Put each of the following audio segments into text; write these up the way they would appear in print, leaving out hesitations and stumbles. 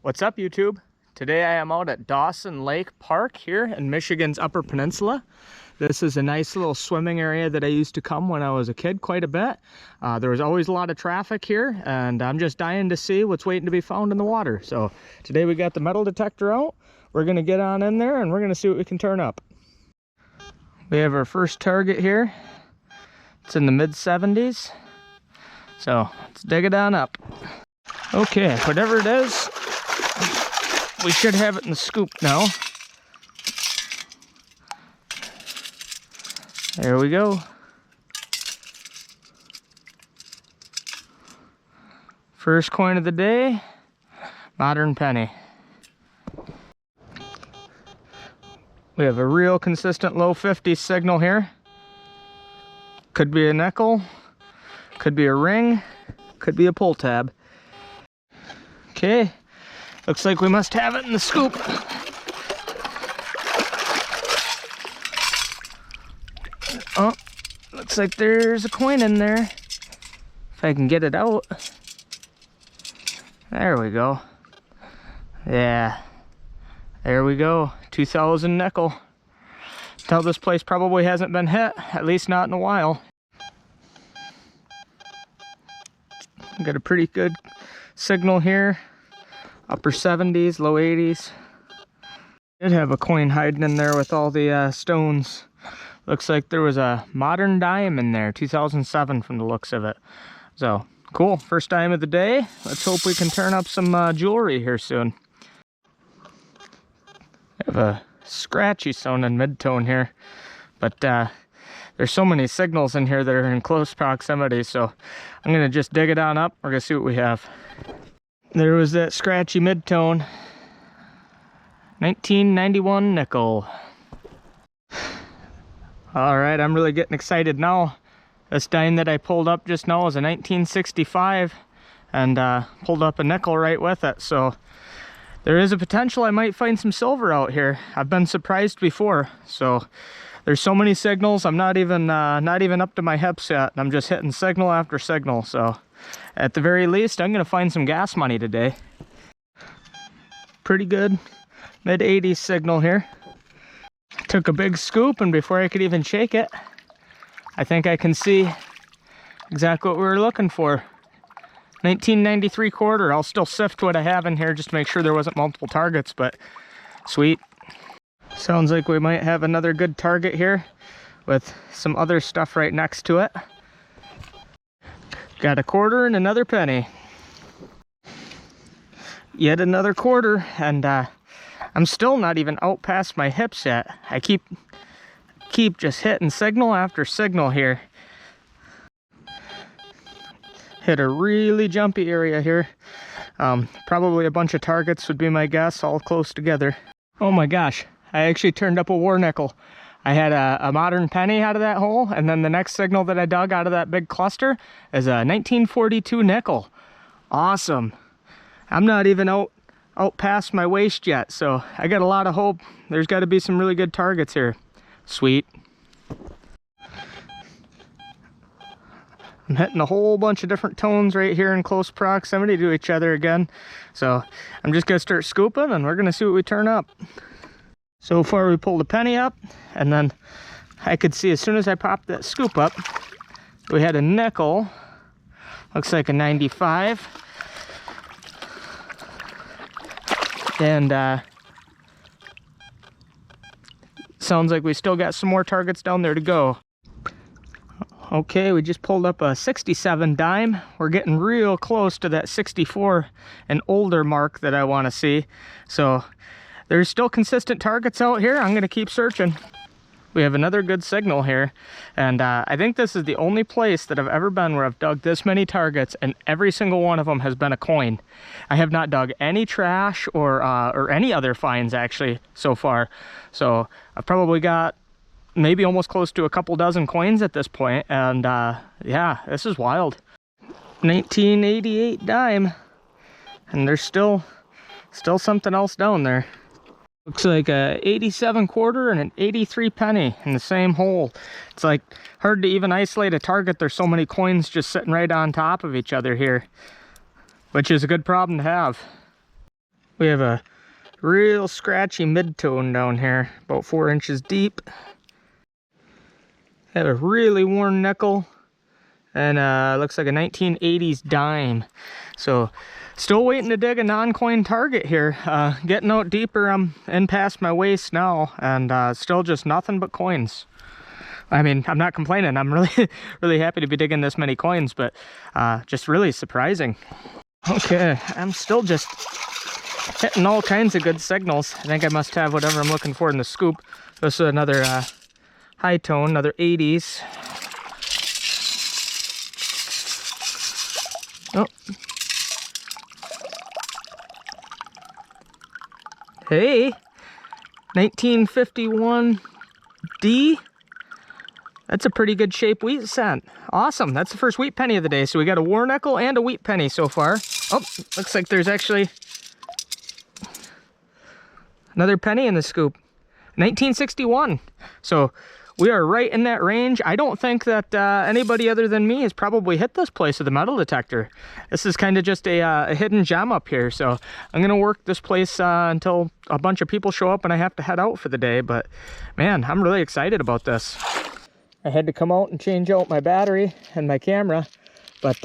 What's up, YouTube? Today I am out at Dawson Lake Park here in Michigan's Upper Peninsula. This is a nice little swimming area that I used to come when I was a kid quite a bit. There was always a lot of traffic here, and I'm just dying to see what's waiting to be found in the water. So today we got the metal detector out. We're gonna get on in there and we're gonna see what we can turn up. We have our first target here. It's in the mid-70s. So let's dig it on up. Okay, whatever it is, we should have it in the scoop now. There we go. First coin of the day, modern penny. We have a real consistent low 50s signal here. Could be a nickel, could be a ring, could be a pull tab. Okay, looks like we must have it in the scoop. Oh, looks like there's a coin in there. If I can get it out. There we go. Yeah, there we go. 2000 nickel. Tell this place probably hasn't been hit, at least not in a while. Got a pretty good signal here. Upper 70s, low 80s. Did have a coin hiding in there with all the stones. Looks like there was a modern dime in there, 2007 from the looks of it. So, cool. First dime of the day. Let's hope we can turn up some jewelry here soon. I have a scratchy sounding mid-tone here, but there's so many signals in here that are in close proximity, so I'm gonna just dig it on up. We're gonna see what we have. There was that scratchy mid-tone. 1991 nickel. All right, I'm really getting excited now. This dime that I pulled up just now is a 1965 and pulled up a nickel right with it, so there is a potential I might find some silver out here. I've been surprised before, so there's so many signals. I'm not even up to my hips yet. I'm just hitting signal after signal, so at the very least, I'm gonna find some gas money today. Pretty good mid-80s signal here. Took a big scoop, and before I could even shake it, I think I can see exactly what we were looking for. 1993 quarter. I'll still sift what I have in here just to make sure there wasn't multiple targets, but sweet. Sounds like we might have another good target here with some other stuff right next to it. Got a quarter and another penny. Yet another quarter, and I'm still not even out past my hips yet. I keep just hitting signal after signal here. Hit a really jumpy area here. Probably a bunch of targets would be my guess, all close together. Oh my gosh, I actually turned up a war nickel. I had a modern penny out of that hole, and then the next signal that I dug out of that big cluster is a 1942 nickel. Awesome. I'm not even out past my waist yet, so I got a lot of hope. There's got to be some really good targets here. Sweet. I'm hitting a whole bunch of different tones right here in close proximity to each other again. So I'm just gonna start scooping and we're gonna see what we turn up. So far we pulled a penny up, and then I could see as soon as I popped that scoop up, we had a nickel. Looks like a 95. And sounds like we still got some more targets down there to go. Okay, we just pulled up a 67 dime. We're getting real close to that 64 and older mark that I want to see. So there's still consistent targets out here. I'm going to keep searching. We have another good signal here, and I think this is the only place that I've ever been where I've dug this many targets and every single one of them has been a coin. I have not dug any trash or any other finds actually so far. So I've probably got maybe almost close to a couple dozen coins at this point, and yeah, this is wild. 1988 dime, and there's still something else down there. Looks like a 87 quarter and an 83 penny in the same hole. It's like hard to even isolate a target. There's so many coins just sitting right on top of each other here, which is a good problem to have. We have a real scratchy mid-tone down here, about 4 inches deep. Have a really worn nickel, and looks like a 1980s dime. So still waiting to dig a non-coin target here. Getting out deeper, I'm in past my waist now, and still just nothing but coins. I mean, I'm not complaining. I'm really really happy to be digging this many coins, but just really surprising. Okay, I'm still just hitting all kinds of good signals. I think I must have whatever I'm looking for in the scoop. This is another high tone, another 80s. Oh. Hey, 1951 D. That's a pretty good shape wheat cent. Awesome, that's the first wheat penny of the day. So we got a war nickel and a wheat penny so far. Oh, looks like there's actually another penny in the scoop. 1961. So we are right in that range. I don't think that anybody other than me has probably hit this place with a metal detector. This is kind of just a hidden gem up here. So I'm gonna work this place until a bunch of people show up and I have to head out for the day. But man, I'm really excited about this. I had to come out and change out my battery and my camera, but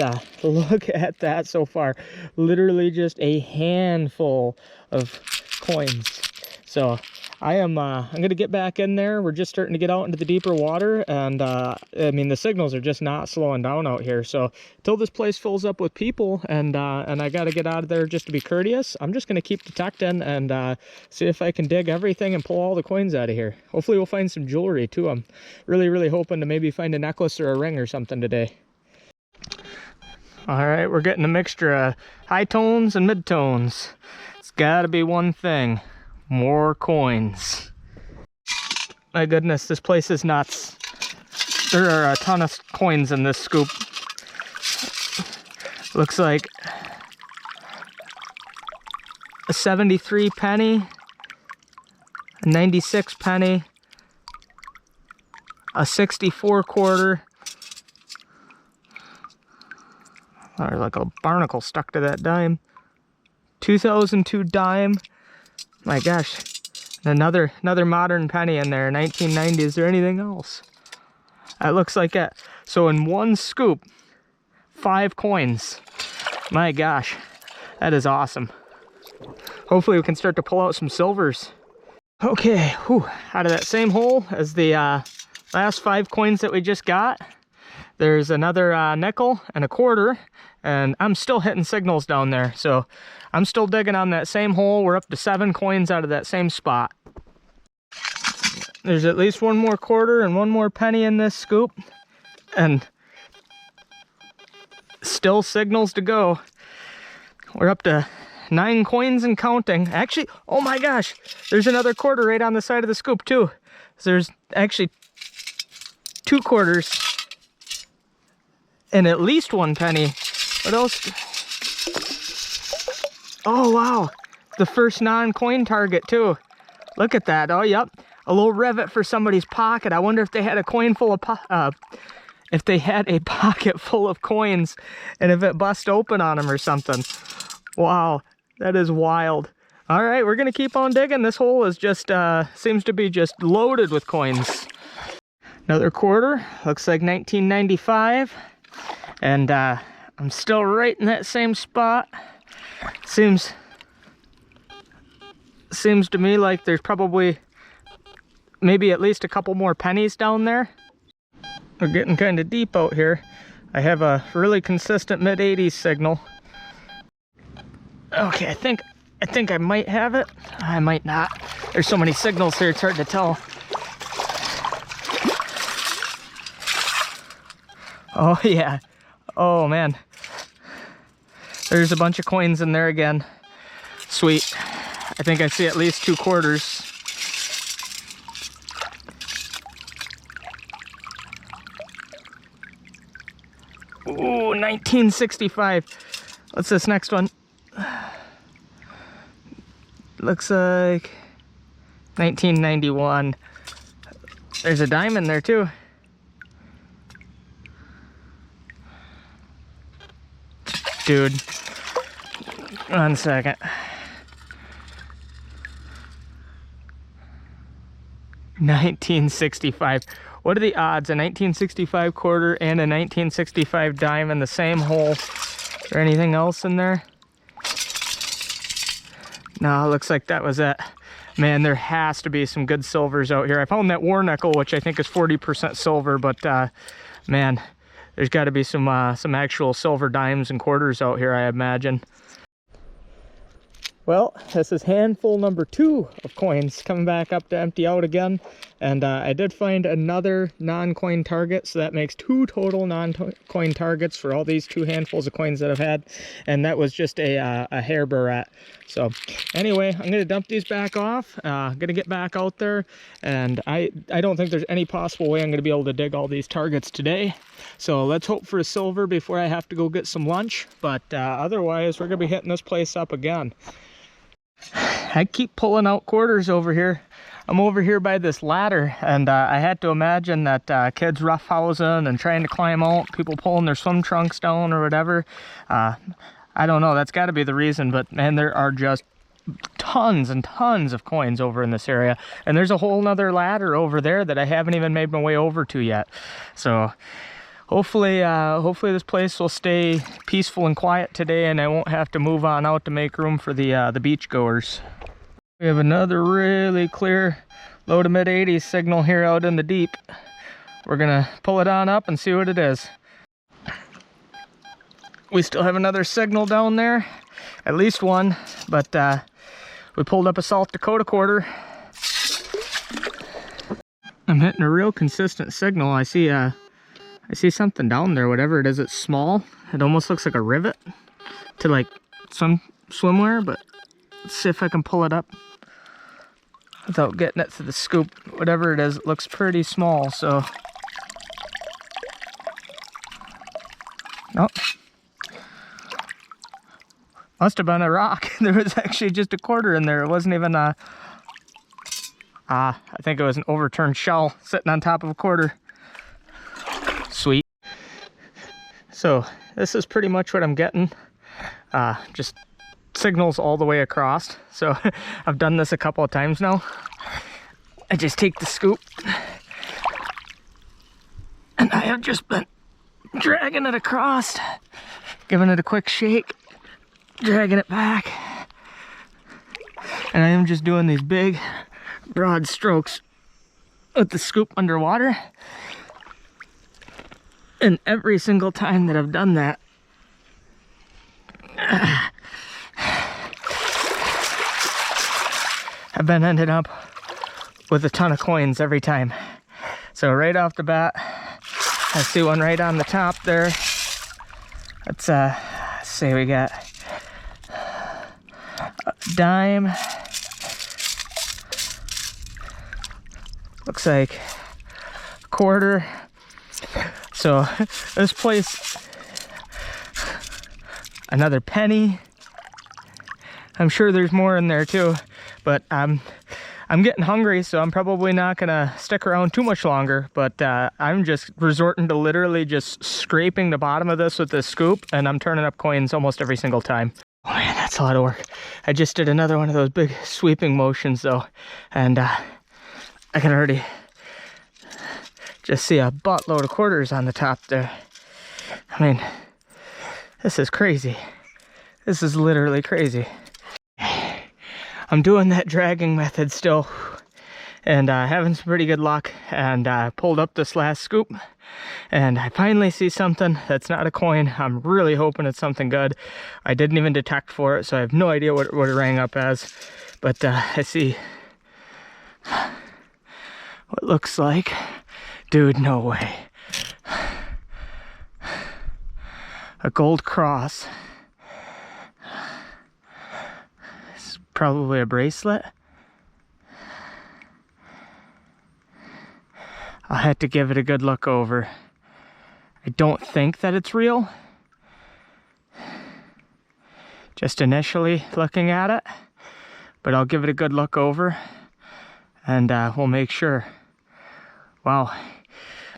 look at that so far. Literally just a handful of coins. So I'm gonna get back in there. We're just starting to get out into the deeper water, and I mean, the signals are just not slowing down out here. So until this place fills up with people and I gotta get out of there just to be courteous, I'm just gonna keep detecting and see if I can dig everything and pull all the coins out of here. Hopefully we'll find some jewelry too. I'm really hoping to maybe find a necklace or a ring or something today. All right, we're getting a mixture of high tones and mid tones. It's gotta be one thing. More coins. My goodness, this place is nuts. There are a ton of coins in this scoop. Looks like a 73 penny, a 96 penny, a 64 quarter. Or like a barnacle stuck to that dime. 2002 dime. My gosh, another modern penny in there, 1990. Is there anything else? That looks like it. So in one scoop, 5 coins. My gosh, that is awesome. Hopefully we can start to pull out some silvers. Okay, whew, out of that same hole as the last 5 coins that we just got, there's another nickel and a quarter, and I'm still hitting signals down there. So I'm still digging on that same hole. We're up to 7 coins out of that same spot. There's at least 1 more quarter and 1 more penny in this scoop, and still signals to go. We're up to 9 coins and counting. Actually, oh my gosh, there's another quarter right on the side of the scoop too. So there's actually 2 quarters and at least 1 penny. What else? Oh wow, the first non-coin target too. Look at that. Oh yep, a little rivet for somebody's pocket. I wonder if they had a coin full of if they had a pocket full of coins and if it bust open on them or something. Wow, that is wild. All right, we're gonna keep on digging. This hole is just seems to be just loaded with coins. Another quarter, looks like 1995, and I'm still right in that same spot. Seems to me like there's probably maybe at least a couple more pennies down there. We're getting kind of deep out here. I have a really consistent mid-80s signal. Okay, I think I might have it. I might not. There's so many signals here, it's hard to tell. Oh yeah. Oh man. There's a bunch of coins in there again. Sweet. I think I see at least 2 quarters. Ooh, 1965. What's this next one? Looks like 1991. There's a dime in there too. Dude, 1 second. 1965. What are the odds? A 1965 quarter and a 1965 dime in the same hole. Is there anything else in there? No, looks like that was it. Man, there has to be some good silvers out here. I found that war nickel, which I think is 40% silver, but man, there's got to be some actual silver dimes and quarters out here, I imagine. Well, this is handful number 2 of coins coming back up to empty out again. And I did find another non-coin target, so that makes 2 total non-coin targets for all these 2 handfuls of coins that I've had. And that was just a hair barrette. So anyway, I'm gonna dump these back off, gonna get back out there, and I don't think there's any possible way I'm gonna be able to dig all these targets today. So let's hope for a silver before I have to go get some lunch, but otherwise we're gonna be hitting this place up again. I keep pulling out quarters over here. I'm over here by this ladder, and I had to imagine that kids roughhousing and trying to climb out, people pulling their swim trunks down or whatever. I don't know, that's got to be the reason, but man, there are just tons and tons of coins over in this area, and there's a whole nother ladder over there that I haven't even made my way over to yet. So hopefully this place will stay peaceful and quiet today, and I won't have to move on out to make room for the beach goers. We have another really clear low to mid 80s signal here out in the deep. We're gonna pull it on up and see what it is. We still have another signal down there, at least one, but we pulled up a South Dakota quarter. I'm hitting a real consistent signal. I see something down there, whatever it is. It's small. It almost looks like a rivet to like some swimwear, but let's see if I can pull it up without getting it to the scoop. Whatever it is, it looks pretty small, so. Nope. Must have been a rock. There was actually just a quarter in there. It wasn't even a, I think it was an overturned shell sitting on top of a quarter. Sweet. So this is pretty much what I'm getting. Just signals all the way across. So I've done this a couple of times now. I just take the scoop, and I have just been dragging it across, giving it a quick shake, dragging it back, and I am just doing these big broad strokes with the scoop underwater. And every single time that I've done that, I've been ended up with a ton of coins every time. So right off the bat, I see one right on the top there. Let's say we got a dime. Looks like a quarter. So this place, another penny. I'm sure there's more in there too, but I'm getting hungry, so I'm probably not gonna stick around too much longer. But I'm just resorting to literally just scraping the bottom of this with this scoop, and I'm turning up coins almost every single time. Oh man, that's a lot of work. I just did another one of those big sweeping motions though, and I can already just see a buttload of quarters on the top there. I mean, this is crazy. This is literally crazy. I'm doing that dragging method still, and having some pretty good luck, and I pulled up this last scoop, and I finally see something that's not a coin. I'm really hoping it's something good. I didn't even detect for it, so I have no idea what it rang up as, but I see what looks like, dude, no way, a gold cross. It's probably a bracelet. I'll have to give it a good look over. I don't think that it's real, just initially looking at it, but I'll give it a good look over, and we'll make sure. Wow,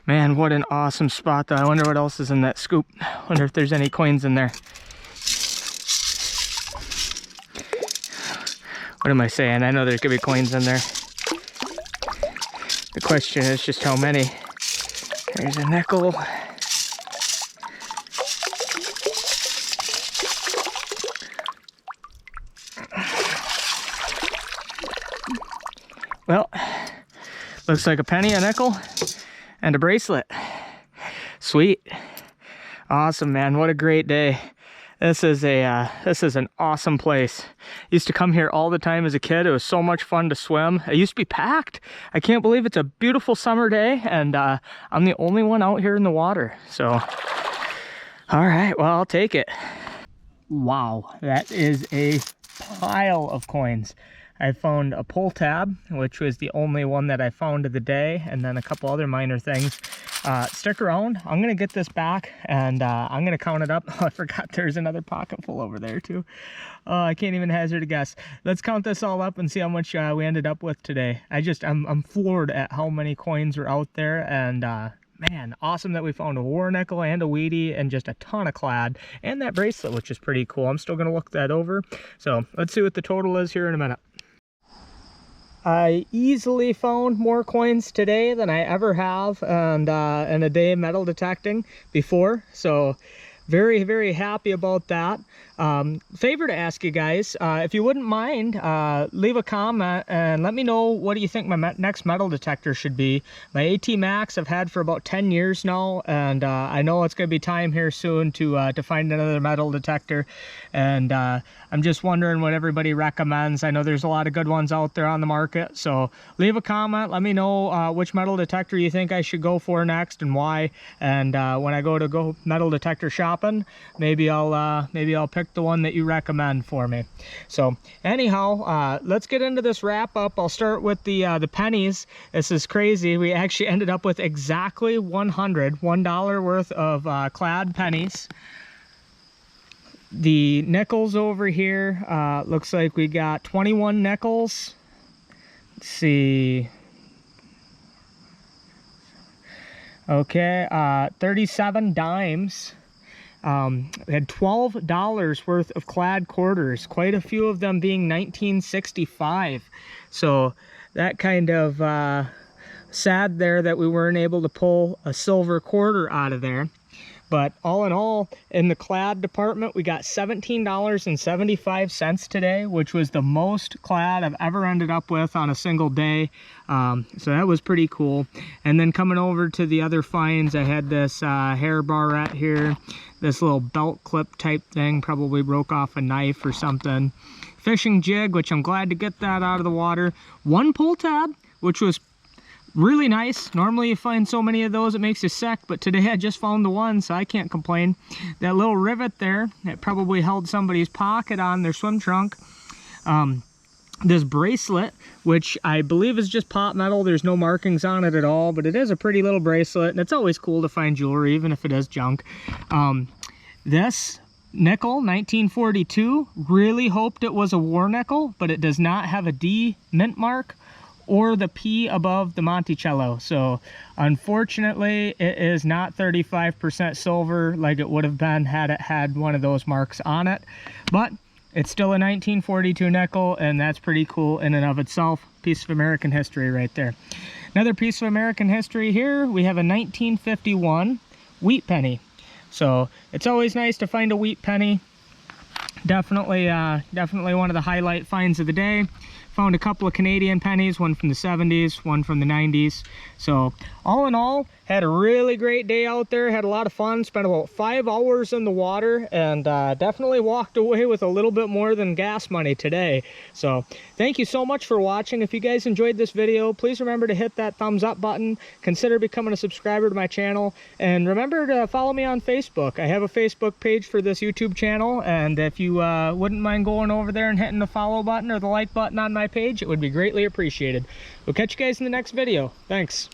man, what an awesome spot though. I wonder what else is in that scoop. Wonder if there's any coins in there. What am I saying? I know there's gonna be coins in there. question is just how many. There's a nickel. Well, looks like a penny, a nickel, and a bracelet. Sweet. Awesome, man. What a great day. This is an awesome place. Used to come here all the time as a kid. It was so much fun to swim. It used to be packed. I can't believe it's a beautiful summer day, and I'm the only one out here in the water. So, all right, well, I'll take it. Wow, that is a pile of coins. I found a pull tab, which was the only one that I found of the day, and then a couple other minor things. Stick around. I'm gonna get this back, and I'm gonna count it up. Oh, I forgot there's another pocket full over there too. I can't even hazard a guess. Let's count this all up and see how much we ended up with today. I'm floored at how many coins are out there, and man, awesome that we found a war nickel and a Wheatie and just a ton of clad, and that bracelet, which is pretty cool. I'm still gonna look that over. So let's see what the total is here in a minute. I easily found more coins today than I ever have, and in a day metal detecting before, so very, very happy about that. Favor to ask you guys, if you wouldn't mind, leave a comment and let me know what do you think my next metal detector should be. My AT Max I've had for about 10 years now, and I know it's going to be time here soon to find another metal detector, and I'm just wondering what everybody recommends. I know there's a lot of good ones out there on the market, so leave a comment, let me know which metal detector you think I should go for next and why, and when I go metal detector shopping, maybe I'll pick the one that you recommend for me. So anyhow, let's get into this wrap up. I'll start with the pennies. This is crazy. We actually ended up with exactly $100 worth of clad pennies. The nickels over here, looks like we got 21 nickels. Let's see. Okay, 37 dimes. We had $12 worth of clad quarters, quite a few of them being 1965. So that kind of sad there that we weren't able to pull a silver quarter out of there. But all in all, in the clad department, we got $17.75 today, which was the most clad I've ever ended up with on a single day. So that was pretty cool. And then coming over to the other finds, I had this hair barrette here, this little belt clip type thing, probably broke off a knife or something. Fishing jig, which I'm glad to get that out of the water. One pull tab, which was really nice. Normally you find so many of those it makes you sick, but today I just found the one, so I can't complain. That little rivet there, it probably held somebody's pocket on their swim trunk. This bracelet, which I believe is just pot metal, there's no markings on it at all, but it is a pretty little bracelet, and it's always cool to find jewelry even if it is junk. This nickel, 1942, really hoped it was a war nickel, but it does not have a D mint mark or the P above the Monticello. So unfortunately, it is not 35% silver like it would have been had it had one of those marks on it. But it's still a 1942 nickel, and that's pretty cool in and of itself. Piece of American history right there. Another piece of American history here, we have a 1951 wheat penny. So it's always nice to find a wheat penny. Definitely one of the highlight finds of the day. Found a couple of Canadian pennies, one from the 70s, one from the 90s. So all in all, had a really great day out there, had a lot of fun, spent about 5 hours in the water, and definitely walked away with a little bit more than gas money today. So thank you so much for watching. If you guys enjoyed this video, please remember to hit that thumbs up button, consider becoming a subscriber to my channel, and remember to follow me on Facebook. I have a Facebook page for this YouTube channel, and if you wouldn't mind going over there and hitting the follow button or the like button on my page, it would be greatly appreciated. We'll catch you guys in the next video. Thanks.